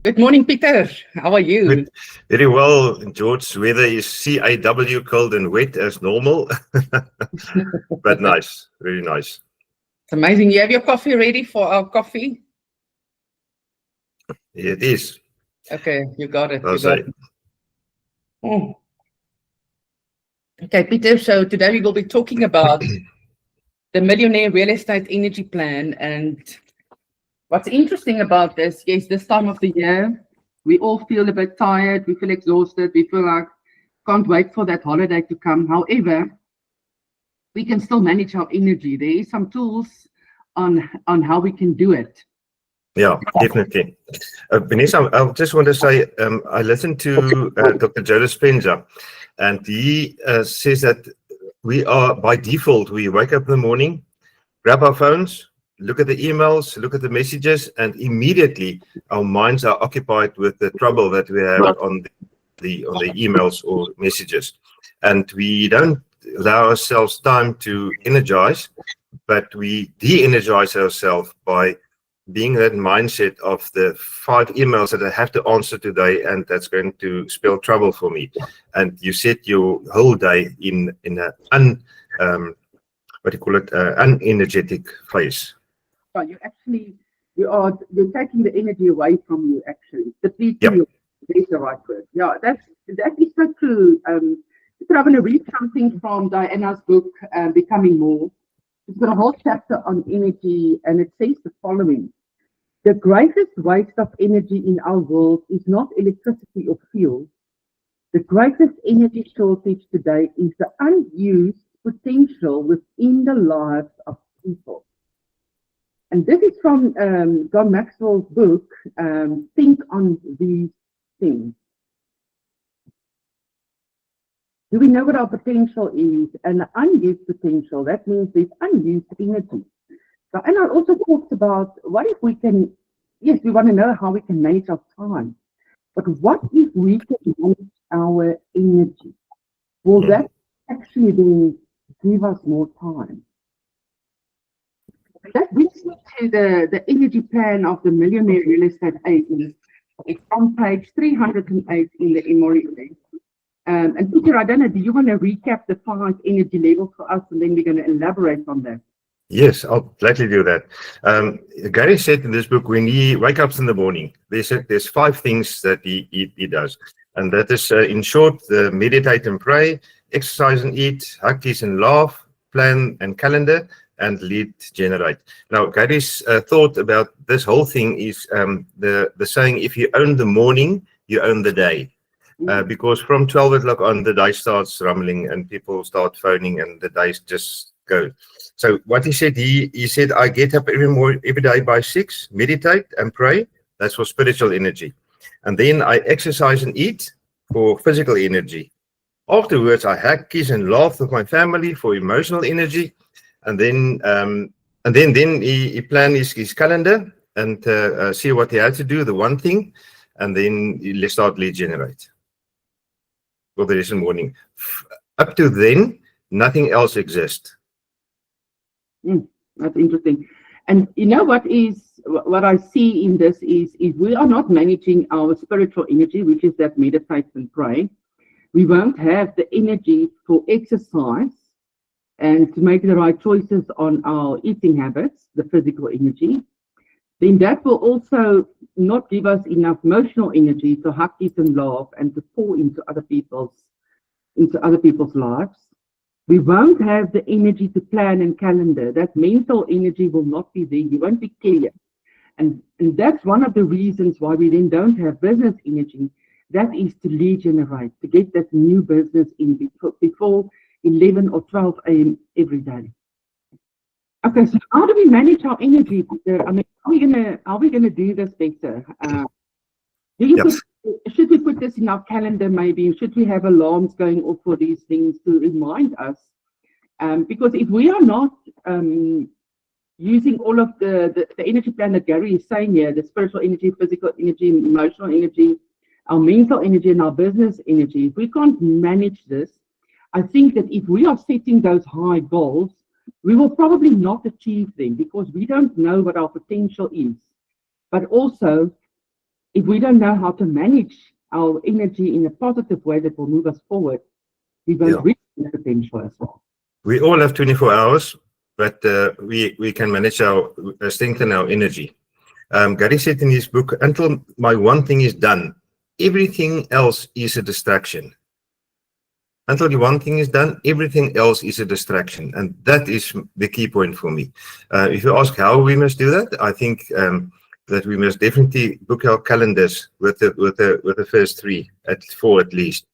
Good morning, Peter. How are you? Good. Very well, George. Weather is CAW, cold and wet as normal, but nice, very nice. It's amazing. You have your coffee ready for our coffee? It is. Okay, you got it. I'll You got say. it. Oh. Okay, Peter. So today we will be talking about the Millionaire Real Estate Energy Plan. And what's interesting about this, yes, this time of the year, we all feel a bit tired. We feel exhausted. We feel like can't wait for that holiday to come. However, we can still manage our energy. There is some tools on how we can do it. Yeah, definitely. Vanessa, I just want to say, I listened to Dr. Joe Dispenza, and he says that we are, by default, we wake up in the morning, grab our phones, look at the emails, look at the messages, and immediately our minds are occupied with the trouble that we have on the emails or messages. And we don't allow ourselves time to energize, but we de-energize ourselves by being that mindset of the 5 emails that I have to answer today, and that's going to spell trouble for me. And you set your whole day in an unenergetic phase. Well, you're taking the energy away from you, actually. Depleting you. That's the right word. Yeah, that is so true. I'm going to read something from Diana's book, Becoming More. It's got a whole chapter on energy, and it says the following. The greatest waste of energy in our world is not electricity or fuel. The greatest energy shortage today is the unused potential within the lives of people. And this is from John Maxwell's book, Think on These Things. Do we know what our potential is? And the unused potential, that means there's unused energy. So, and I also talked about what if we can, yes, we want to know how we can manage our time, but what if we can manage our energy? Will that actually then give us more time? That brings me to the energy plan of the Millionaire Real Estate Agent. It's on page 308 in the MREA. And Peter, I don't know, do you want to recap the 5 energy levels for us, and then we're going to elaborate on that? Yes, I'll gladly do that. Gary said in this book, when he wakes up in the morning, there's 5 things that he does. And that is, in short, meditate and pray, exercise and eat, hug, kiss and laugh, plan and calendar, and lead generate. Now, Gary's thought about this whole thing is the saying, if you own the morning, you own the day. Because from 12 o'clock on, the day starts rumbling and people start phoning and the days just go. So what he said, he said, I get up every day by 6, meditate and pray. That's for spiritual energy. And then I exercise and eat for physical energy. Afterwards, I hug, kiss and laugh with my family for emotional energy. And then he planned his calendar and see what he had to do, the one thing, and then he start lead generate for the rest of the morning. Up to then, nothing else exists. That's interesting. And you know what I see in this is we are not managing our spiritual energy, which is that meditate and pray. We won't have the energy for exercise and to make the right choices on our eating habits, the physical energy. Then that will also not give us enough emotional energy to hug, kiss and laugh and to pour into other people's lives. We won't have the energy to plan and calendar. That mental energy will not be there. You won't be clear. And that's one of the reasons why we then don't have business energy. That is to lead generate, to get that new business in before 11 or 12 a.m. every day. Okay, so how do we manage our energy, Peter? I mean, how are we gonna do this better? Should we put this in our calendar maybe? Should we have alarms going off for these things to remind us? Because if we are not using all of the energy plan that Gary is saying here, the spiritual energy, physical energy, emotional energy, our mental energy and our business energy, if we can't manage this, I think that if we are setting those high goals, we will probably not achieve them because we don't know what our potential is. But also, if we don't know how to manage our energy in a positive way that will move us forward, we won't reach the potential as well. We all have 24 hours, but we can manage our, strengthen our energy. Gary said in his book, until my one thing is done, everything else is a distraction. Until the one thing is done, everything else is a distraction. And that is the key point for me. If you ask how we must do that, I think that we must definitely book our calendars with the first four at least,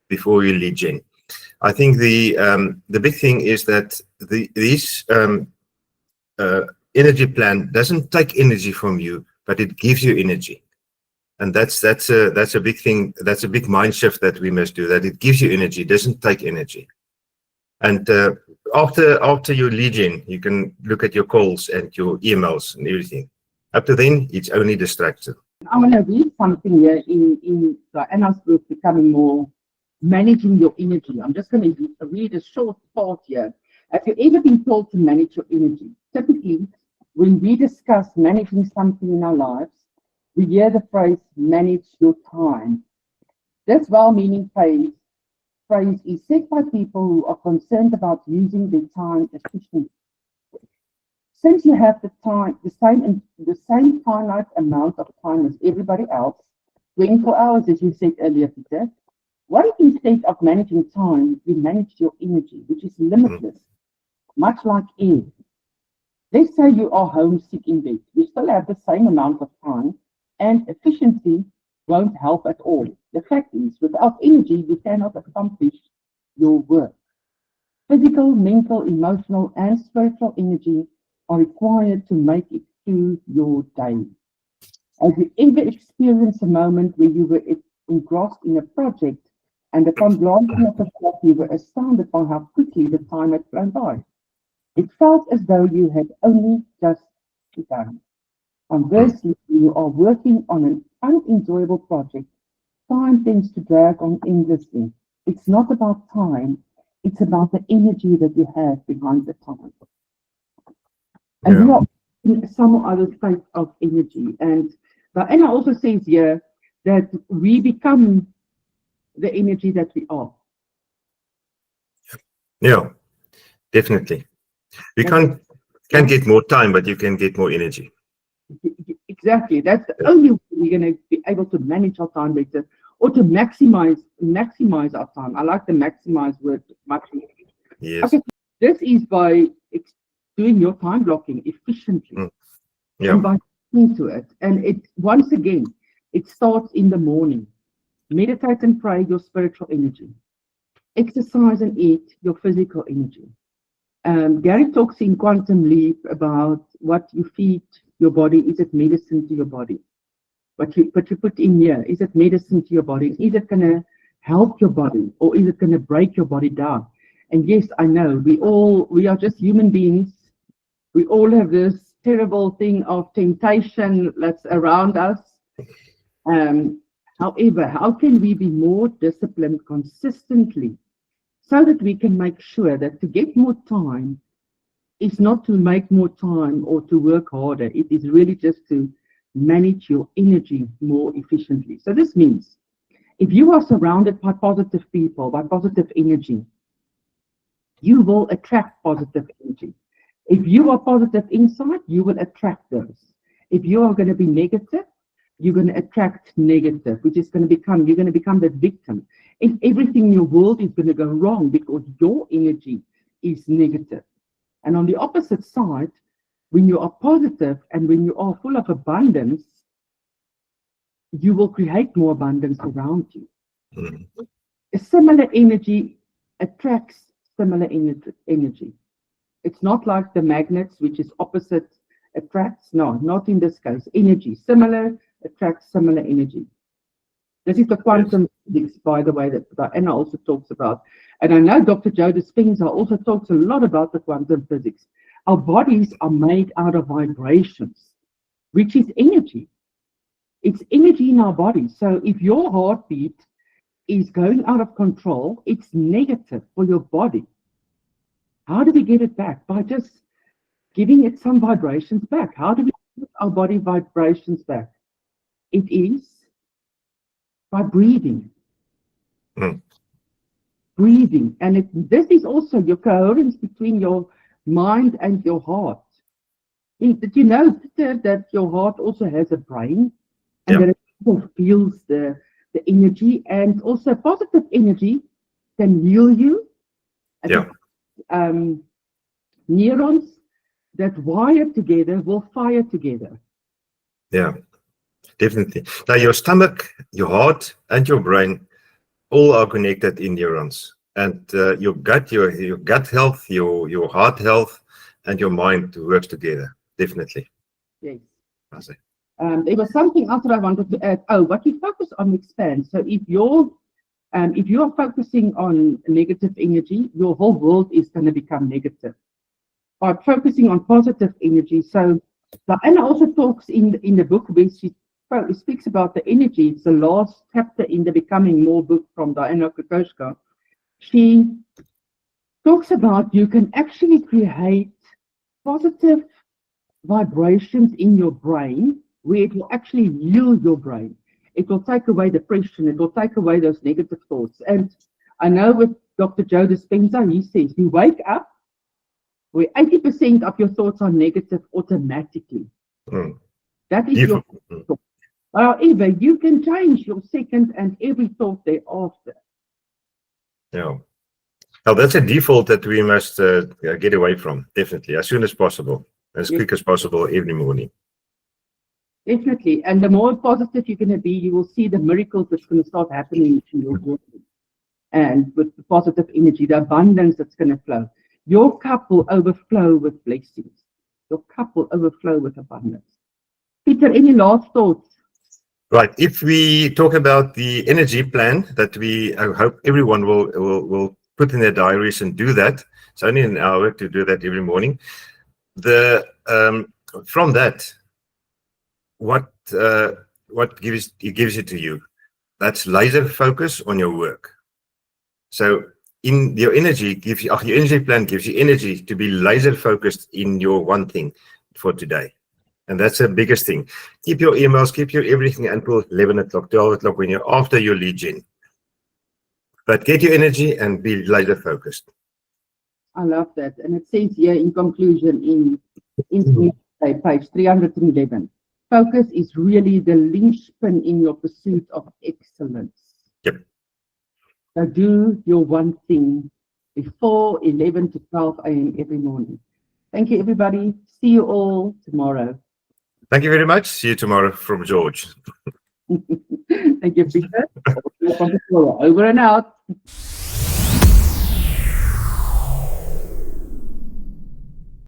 before we lead gen. I think the big thing is that this energy plan doesn't take energy from you, but it gives you energy. And that's a big thing. That's a big mind shift that we must do. That it gives you energy, doesn't take energy. And after your lead gen, you can look at your calls and your emails and everything. Up to then, it's only distraction. I want to read something here in Diana's book, Becoming More, Managing Your Energy. I'm just going to read a short part here. Have you ever been told to manage your energy? Typically, when we discuss managing something in our lives, we hear the phrase, manage your time. This well-meaning phrase is said by people who are concerned about using their time efficiently. Since you have the same finite amount of time as everybody else, 24 hours, as you said earlier, Peter, what if instead of managing time, you manage your energy, which is limitless, much like air? Let's say you are homesick in bed. You still have the same amount of time, and efficiency won't help at all. The fact is, without energy, you cannot accomplish your work. Physical, mental, emotional, and spiritual energy are required to make it through your day. Have you ever experienced a moment where you were engrossed in a project and upon glancing at the clock, you were astounded by how quickly the time had flown by? It felt as though you had only just begun. Conversely, when you are working on an unenjoyable project, time tends to drag on endlessly. It's not about time, it's about the energy that you have behind the time. And we are in some other type of energy. And Diana also says here that we become the energy that we are. Yeah, definitely. We can't get more time, but you can get more energy. Exactly. That's the only way we're going to be able to manage our time better, or to maximize our time. I like the maximize word much more. Yes. Okay, this is by doing your time blocking efficiently. Yeah. And by sticking to it. And once again, it starts in the morning. Meditate and pray, your spiritual energy. Exercise and eat, your physical energy. Gary talks in Quantum Leap about what you feed your body. Is it medicine to your body? What you put in here, is it medicine to your body? Is it going to help your body, or is it going to break your body down? And yes, I know we are just human beings. We all have this terrible thing of temptation that's around us. However, how can we be more disciplined consistently so that we can make sure that to get more time is not to make more time or to work harder. It is really just to manage your energy more efficiently. So this means if you are surrounded by positive people, by positive energy, you will attract positive energy. If you are positive inside, you will attract those. If you are going to be negative, you're going to attract negative, which is going to become, you're going to become the victim. And everything in your world is going to go wrong because your energy is negative. And on the opposite side, when you are positive and when you are full of abundance, you will create more abundance around you. Mm-hmm. A similar energy attracts similar energy. It's not like the magnets, which is opposite attracts. No, not in this case. Energy, similar attracts similar energy. This is the quantum physics, by the way, that Anna also talks about. And I know Dr. Joe Dispenza also talks a lot about the quantum physics. Our bodies are made out of vibrations, which is energy. It's energy in our bodies. So if your heartbeat is going out of control, it's negative for your body. How do we get it back? By just giving it some vibrations back. How do we get our body vibrations back? It is By breathing. Mm. Breathing. And this is also your coherence between your mind and your heart. Did you know, Peter, that your heart also has a brain, and Yeah. that it also feels the energy, and also positive energy can heal you. And Yeah. Neurons that wire together will fire together. Yeah, definitely. Now, your stomach, your heart, and your brain all are connected in neurons. And your gut, your gut health, your heart health, and your mind works together. Definitely. Yes. I see. There was something else that I wanted to add. Oh, what you focus on expands. So if you're focusing on negative energy, your whole world is going to become negative. By focusing on positive energy, so Diana also talks in the book where she speaks about the energy. It's the last chapter in the Becoming More book from Diana Kokoschka. She talks about you can actually create positive vibrations in your brain where it will actually heal your brain. It will take away depression. It will take away those negative thoughts. And I know with Dr. Joe Dispenza, he says you wake up where 80% of your thoughts are negative automatically. Mm. That is your thought. However, you can change your second and every thought thereafter. Yeah. Now, that's a default that we must get away from, definitely, as soon as possible, as quick as possible every morning. Definitely. And the more positive you're going to be, you will see the miracles that's going to start happening in your world. And with the positive energy, the abundance that's going to flow. Your cup will overflow with blessings. Your cup will overflow with abundance. Peter, any last thoughts? Right. If we talk about the energy plan that I hope everyone will put in their diaries and do that. It's only an hour to do that every morning. From that, what gives it to you? That's laser focus on your work. So in your energy your energy plan gives you energy to be laser focused in your one thing for today. And that's the biggest thing. Keep your emails, keep your everything until 11 o'clock, 12 o'clock when you're after your lead gen. But get your energy and be laser focused. I love that. And it says here in conclusion in page 311, focus is really the linchpin in your pursuit of excellence. Yep. So do your one thing before 11 to 12 a.m. every morning. Thank you, everybody. See you all tomorrow. Thank you very much. See you tomorrow from George. Thank you, Peter. Over and out.